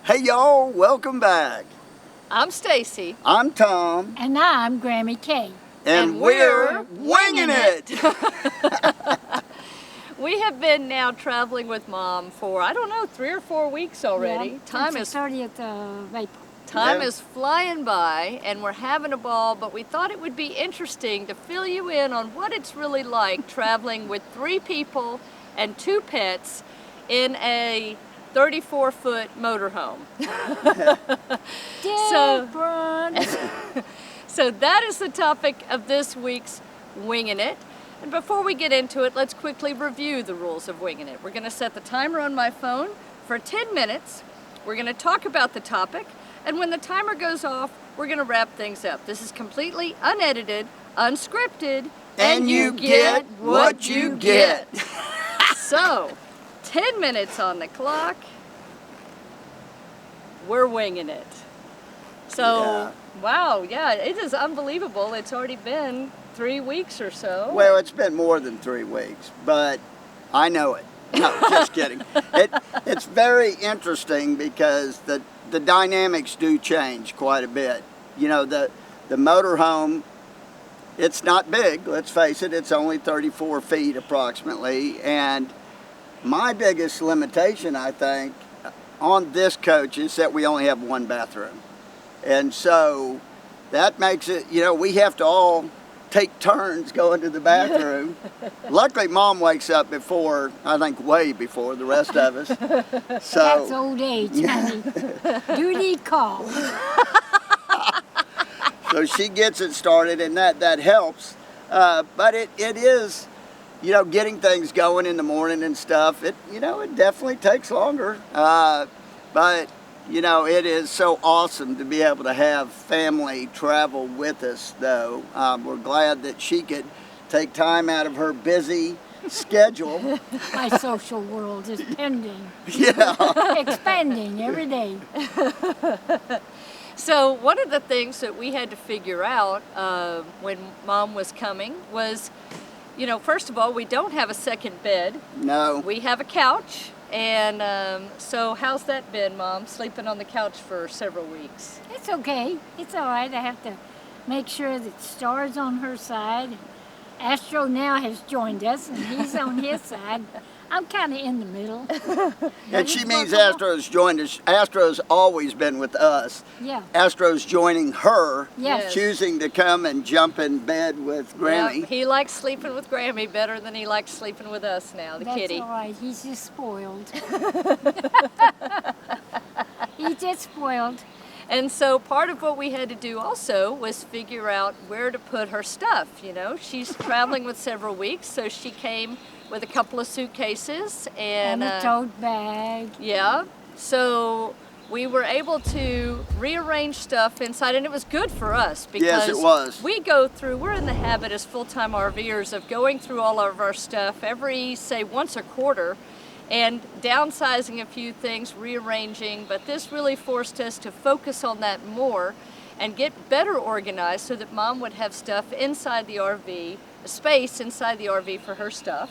Hey y'all, welcome back. I'm Stacy. I'm Tom. And I'm Grammy K. And we're Wingin' It. We have been now traveling with Mom for, I don't know, 3 or 4 weeks already. Yeah, Time since is the 30th of April. Time Yeah. is flying by, and we're having a ball, but we thought it would be interesting to fill you in on what it's really like traveling with 3 people and 2 pets in a 34-foot motorhome. So that is the topic of this week's Wingin' It. And before we get into it, let's quickly review the rules of Wingin' It. We're going to set the timer on my phone for 10 minutes. We're going to talk about the topic. And when the timer goes off, we're going to wrap things up. This is completely unedited, unscripted, And you get what you get. So, 10 minutes on the clock. We're winging it. So, Yeah. wow, yeah, it is unbelievable. It's already been 3 weeks or so. Well, it's been more than 3 weeks, but I know it. No, just kidding. It's very interesting because the dynamics do change quite a bit. You know, the motorhome, it's not big, let's face it, it's only 34 feet approximately, and my biggest limitation, I think, on this coach is that we only have 1 bathroom. And so that makes it, you know, we have to all take turns going to the bathroom. Luckily, Mom wakes up before, I think way before the rest of us. So That's old age, honey. Duty call. So she gets it started, and that helps. But it is, you know, getting things going in the morning and stuff. It definitely takes longer. But you know, it is so awesome to be able to have family travel with us, though. We're glad that she could take time out of her busy schedule. My social world is pending. Yeah. Expanding every day. So one of the things that we had to figure out when Mom was coming was, you know, first of all, we don't have a second bed. No. We have a couch. And so how's that been, Mom, sleeping on the couch for several weeks? It's okay. It's all right. I have to make sure that Star's on her side. Astro now has joined us, and he's on his side. I'm kind of in the middle. And she means Astro's joined us. Astro's always been with us. Yeah. Astro's joining her, Yes. choosing to come and jump in bed with Grammy. Yeah, he likes sleeping with Grammy better than he likes sleeping with us now, the That's kitty. all right. He's just spoiled. He's just spoiled. And so part of what we had to do also was figure out where to put her stuff, you know. She's traveling with several weeks, so she came with a couple of suitcases And a tote bag. Yeah, so we were able to rearrange stuff inside, and it was good for us because Yes, it was. we're in the habit as full-time RVers of going through all of our stuff every, say, once a quarter and downsizing a few things, rearranging, but this really forced us to focus on that more and get better organized so that Mom would have stuff inside the RV, a space inside the RV for her stuff.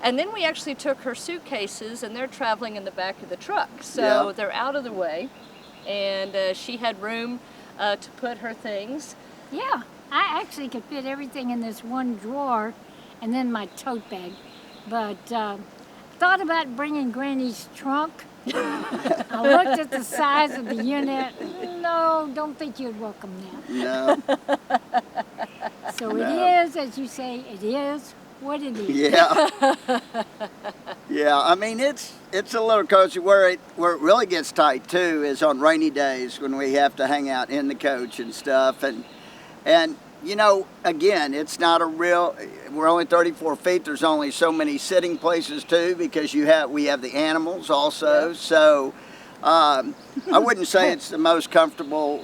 And then we actually took her suitcases, and they're traveling in the back of the truck. So Yeah. they're out of the way, and she had room to put her things. Yeah, I actually could fit everything in this one drawer and then my tote bag. But thought about bringing Granny's trunk. I looked at the size of the unit. No, don't think you'd welcome that. No. So No. it is, as you say, it is what it is. Yeah. Yeah, I mean, it's a little cozy. Where it really gets tight too is on rainy days when we have to hang out in the coach and stuff. And you know, again, it's not a real. We're only 34 feet. There's only so many sitting places too because we have the animals also. Yep. So I wouldn't say it's the most comfortable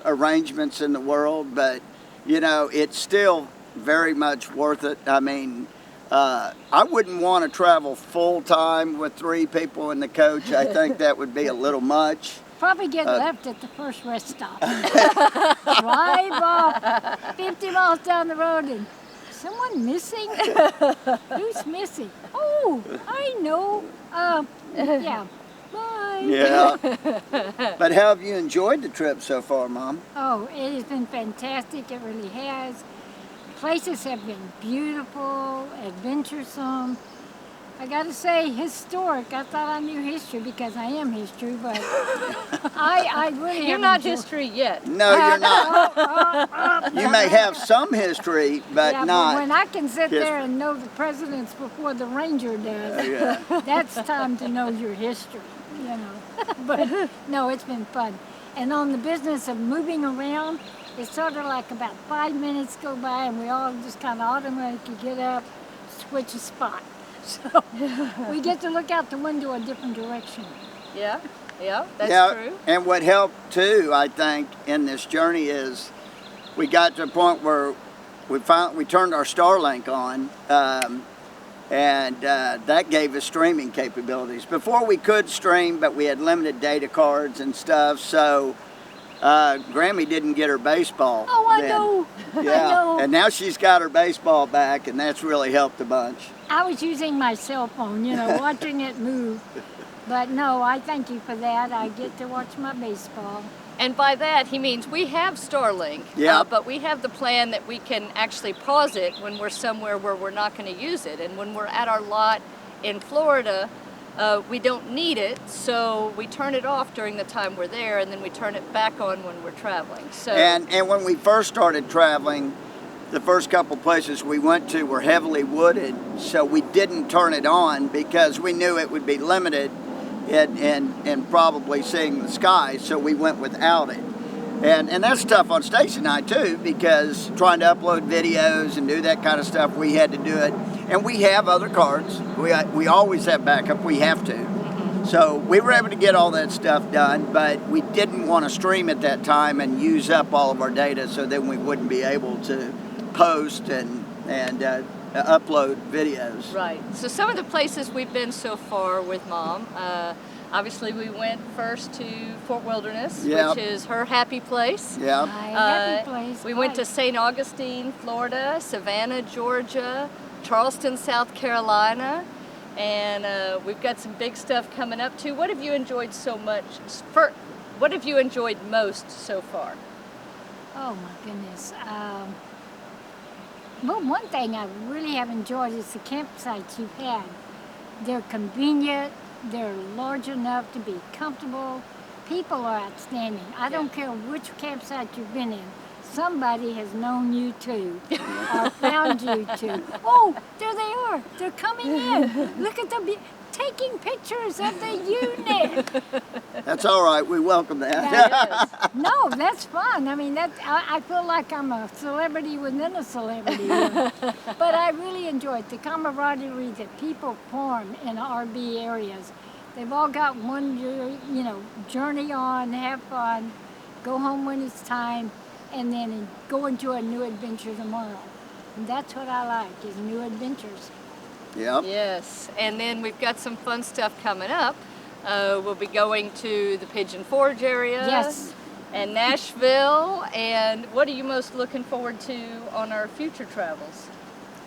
arrangements in the world, but you know, it's still very much worth it. I mean, I wouldn't want to travel full time with 3 people in the coach. I think that would be a little much. Probably get left at the first rest stop. Drive off 50 miles down the road and someone missing? Who's missing? Oh, I know. Yeah. Bye. Bye. Yeah. But how have you enjoyed the trip so far, Mom? Oh, it has been fantastic. It really has. Places have been beautiful, adventuresome. I got to say, historic. I thought I knew history because I am history, but I really You're not history yet. No, you're not. You may have some history, but yeah, not. But when I can sit history. there and know the presidents before the ranger does, Yeah. that's time to know your history, you know. But no, it's been fun. And on the business of moving around, it's sort of like about 5 minutes go by and we all just kind of automatically get up, switch a spot. So we get to look out the window a different direction. Yeah, that's true. And what helped too, I think, in this journey is we got to a point where we turned our Starlink on, and that gave us streaming capabilities. Before we could stream, but we had limited data cards and stuff, so Grammy didn't get her baseball. Oh, I then. know. Yeah, I know. and now she's got her baseball back, and that's really helped a bunch. I was using my cell phone, you know, watching it move. But no, I thank you for that. I get to watch my baseball. And by that, he means we have Starlink, but we have the plan that we can actually pause it when we're somewhere where we're not going to use it. And when we're at our lot in Florida, we don't need it, so we turn it off during the time we're there, and then we turn it back on when we're traveling. So And when we first started traveling, the first couple places we went to were heavily wooded, so we didn't turn it on because we knew it would be limited in probably seeing the sky, so we went without it. And that's tough on Stacy and I too, because trying to upload videos and do that kind of stuff, we had to do it. And we have other cards. We always have backup. We have to. So we were able to get all that stuff done, but we didn't want to stream at that time and use up all of our data, so then we wouldn't be able to post and upload videos. Right. So some of the places we've been so far with Mom, obviously we went first to Fort Wilderness, which is her happy place. Yeah. My happy place. We went to St. Augustine, Florida, Savannah, Georgia, Charleston, South Carolina, and we've got some big stuff coming up too. What have you enjoyed so much? What have you enjoyed most so far? Oh my goodness. Well, one thing I really have enjoyed is the campsites you've had. They're convenient, they're large enough to be comfortable. People are outstanding. I don't care which campsite you've been in. Somebody has known you too, or found you too. Oh, there they are. They're coming in. Look at them taking pictures of the unit. That's all right. We welcome that. No, that's fun. I mean, I feel like I'm a celebrity within a celebrity. But I really enjoy it. The camaraderie that people form in RV areas. They've all got one, journey on, have fun, go home when it's time, and then go into a new adventure tomorrow. And that's what I like, is new adventures. Yep. Yes, and then we've got some fun stuff coming up. We'll be going to the Pigeon Forge area. Yes. And Nashville. And what are you most looking forward to on our future travels?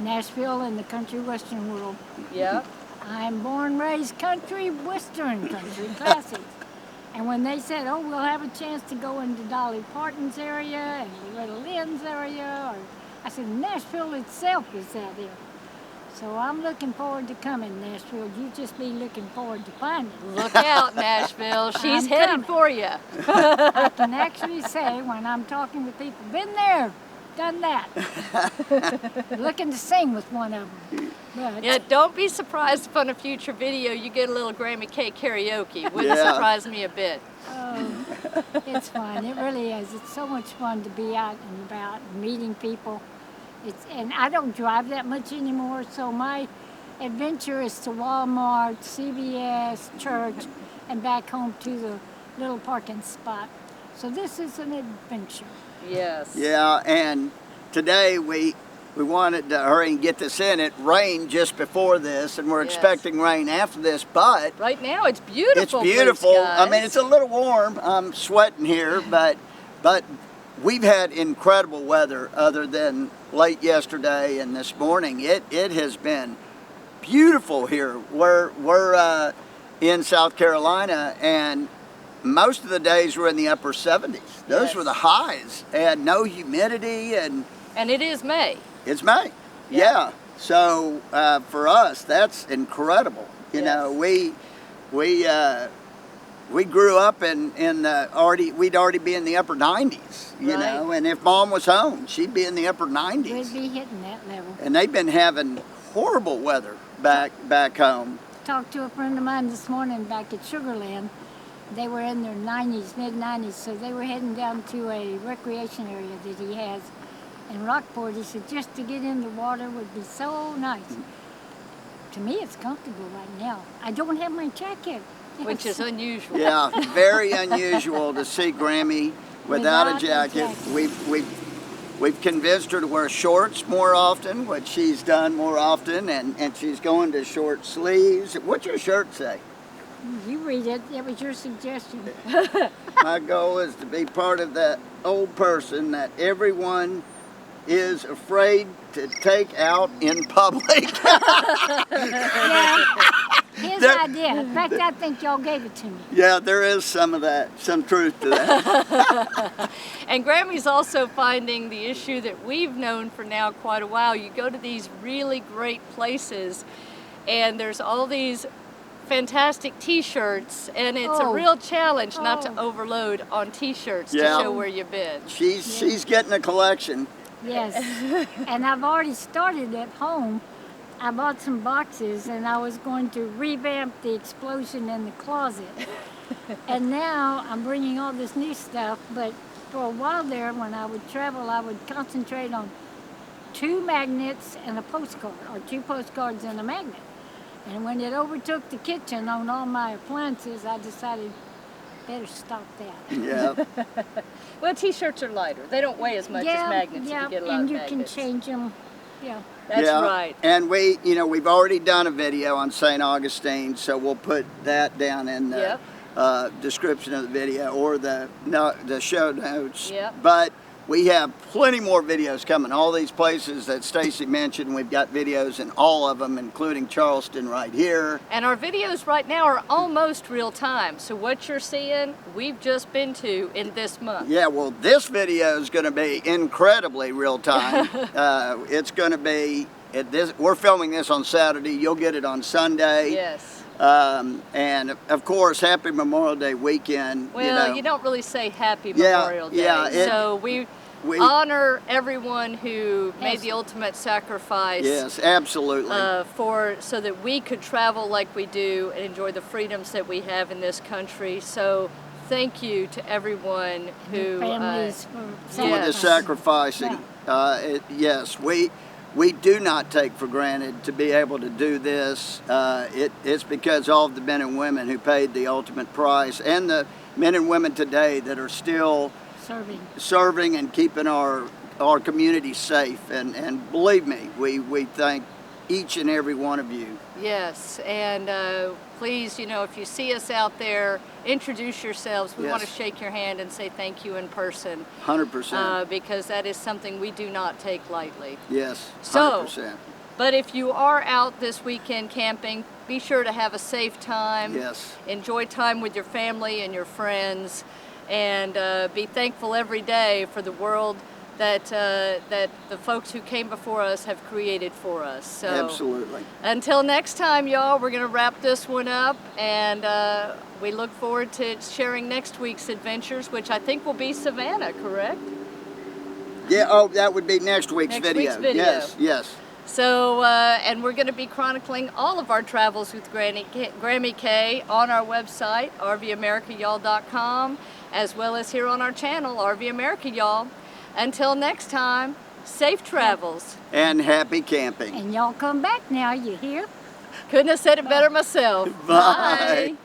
Nashville and the country western world. Yeah. I'm born, raised country western, country classics. And when they said, oh, we'll have a chance to go into Dolly Parton's area and Loretta Lynn's area, I said, Nashville itself is out there. So I'm looking forward to coming, Nashville. You just be looking forward to finding it. Look out, Nashville. She's I'm headed coming. for you. I can actually say when I'm talking with people, been there, done that. Looking to sing with one of them. But Yeah, don't be surprised if on a future video you get a little Grammy K karaoke. Wouldn't Yeah. surprise me a bit. oh, it's fun. It really is. It's so much fun to be out and about and meeting people. And I don't drive that much anymore, so my adventure is to Walmart, CVS, church, and back home to the little parking spot. So this is an adventure. Yes. Yeah, and today we wanted to hurry and get this in. It rained just before this, and we're Yes. expecting rain after this, but Right now it's beautiful. it's beautiful. blue I mean, skies. it's a little warm. I'm sweating here, but we've had incredible weather other than late yesterday and this morning. It has been beautiful here. We're in South Carolina, and most of the days were in the upper 70s. Those were the highs, and no humidity, and it is May. it's May. Yeah. So for us, that's incredible. You know, we grew up in we'd already be in the upper 90s. You know, and if Mom was home, she'd be in the upper 90s. We'd be hitting that level. And they've been having horrible weather back home. Talked to a friend of mine this morning back at Sugarland. They were in their 90s, mid-90s, so they were heading down to a recreation area that he has in Rockport. He said just to get in the water would be so nice. To me, it's comfortable right now. I don't have my jacket. Which is unusual. Yeah, very unusual to see Grammy without a jacket. We've convinced her to wear shorts more often, which she's done more often, and she's going to short sleeves. What's your shirt say? You read it. It was your suggestion. My goal is to be part of that old person that everyone is afraid to take out in public. Yeah, his idea. In fact, I think y'all gave it to me. Yeah, there is some of that, some truth to that. And Grammy's also finding the issue that we've known for now quite a while. You go to these really great places, and there's all these fantastic t-shirts, and it's a real challenge not to overload on t-shirts to show where you've been. She's getting a collection. Yes, and I've already started at home. I bought some boxes, and I was going to revamp the explosion in the closet. And now I'm bringing all this new stuff, but for a while there, when I would travel, I would concentrate on 2 magnets and a postcard, or 2 postcards and a magnet. And when it overtook the kitchen on all my appliances, I decided better stop that. Yeah. Well, t-shirts are lighter. They don't weigh as much as magnets. Yeah, if you get a lot and of you magnets. can change them. Yeah. That's right. And we've already done a video on St. Augustine, so we'll put that down in the description of the video or the show notes. Yep. But we have plenty more videos coming. All these places that Stacy mentioned, we've got videos in all of them, including Charleston right here. And our videos right now are almost real time. So what you're seeing, we've just been to in this month. Yeah, well, this video is going to be incredibly real time. It's going to be, we're filming this on Saturday. You'll get it on Sunday. Yes. And of course, happy Memorial Day weekend. Well, you don't really say happy Memorial Day. Yeah, so we honor everyone who made the ultimate sacrifice. Yes, absolutely. So that we could travel like we do and enjoy the freedoms that we have in this country. So thank you to everyone who families for the sacrificing. Yeah. Yes, we do not take for granted to be able to do this. It's because all of the men and women who paid the ultimate price, and the men and women today that are still serving and keeping our community safe. And believe me, we thank each and every one of you. Yes, and please, if you see us out there, introduce yourselves. We want to shake your hand and say thank you in person. 100%. Because that is something we do not take lightly. Yes, 100%. But if you are out this weekend camping, be sure to have a safe time. Yes. Enjoy time with your family and your friends, and be thankful every day for the world that the folks who came before us have created for us. So absolutely. Until next time, y'all, we're going to wrap this one up, and we look forward to sharing next week's adventures, which I think will be Savannah, correct? Yeah, that would be next week's video. Yes. So, and we're going to be chronicling all of our travels with Grammy K on our website, RVAmericaYall.com, as well as here on our channel, RV America Y'all. Until next time, safe travels. And happy camping. And y'all come back now, you hear? Couldn't have said it better myself. Bye. Bye.